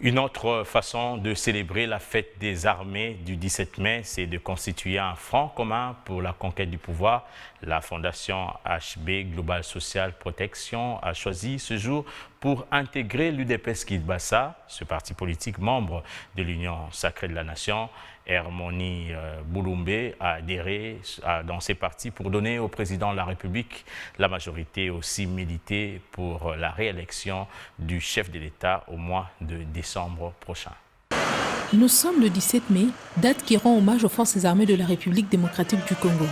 Une autre façon de célébrer la fête des armées du 17 mai, c'est de constituer un front commun pour la conquête du pouvoir. La Fondation HB Global Social Protection a choisi ce jour pour intégrer l'UDPS Kinshasa, ce parti politique membre de l'Union sacrée de la Nation. Hermoni Bouloumbe a adhéré dans ces partis pour donner au président de la République la majorité, aussi militer pour la réélection du chef de l'État au mois de décembre prochain. Nous sommes le 17 mai, date qui rend hommage aux forces armées de la République démocratique du Congo.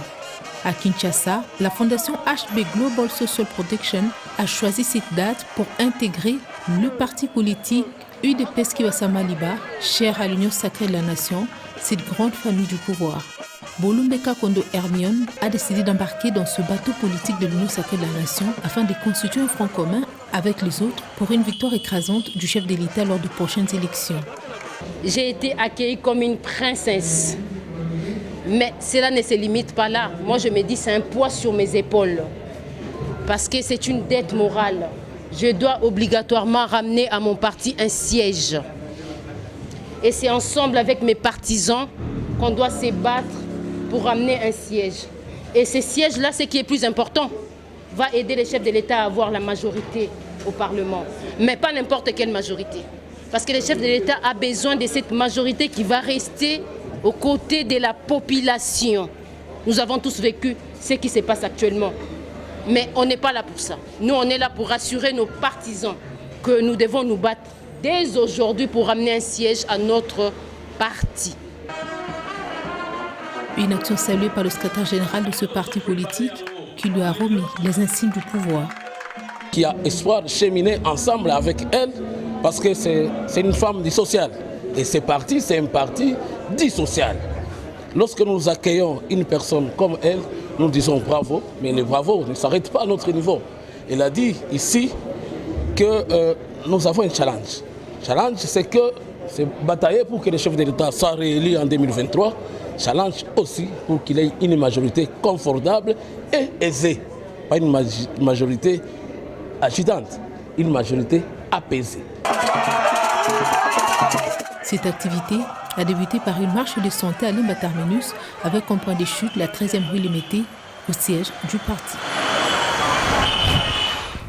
À Kinshasa, la Fondation HB Global Social Protection a choisi cette date pour intégrer le parti politique UDPS Kinshasa Maliba, cher à l'Union sacrée de la Nation, cette grande famille du pouvoir. Bouloumbe Kakondo Hermione a décidé d'embarquer dans ce bateau politique de l'Union sacrée de la Nation afin de constituer un front commun avec les autres pour une victoire écrasante du chef de l'État lors de prochaines élections. J'ai été accueillie comme une princesse. Mais cela ne se limite pas là. Moi, je me dis c'est un poids sur mes épaules. Parce que c'est une dette morale. Je dois obligatoirement ramener à mon parti un siège. Et c'est ensemble avec mes partisans qu'on doit se battre pour ramener un siège. Et ce siège-là, ce qui est plus important, va aider les chefs de l'État à avoir la majorité au Parlement. Mais pas n'importe quelle majorité. Parce que le chef de l'État a besoin de cette majorité qui va rester aux côtés de la population. Nous avons tous vécu ce qui se passe actuellement. Mais on n'est pas là pour ça. Nous, on est là pour rassurer nos partisans que nous devons nous battre dès aujourd'hui pour ramener un siège à notre parti. Une action saluée par le secrétaire général de ce parti politique qui lui a remis les insignes du pouvoir. Qui a espoir de cheminer ensemble avec elle parce que c'est une femme du social. Et ce parti, c'est un parti dit social. Lorsque nous accueillons une personne comme elle, nous disons bravo, mais le bravo ne s'arrête pas à notre niveau. Elle a dit ici que nous avons un challenge. Challenge, c'est batailler pour que le chef de l'État soit réélu en 2023. Challenge aussi pour qu'il ait une majorité confortable et aisée. Pas une majorité agitante, une majorité apaisée. Cette activité a débuté par une marche de santé à Limba Terminus avec comme point de chute la 13e rue Lémété au siège du parti.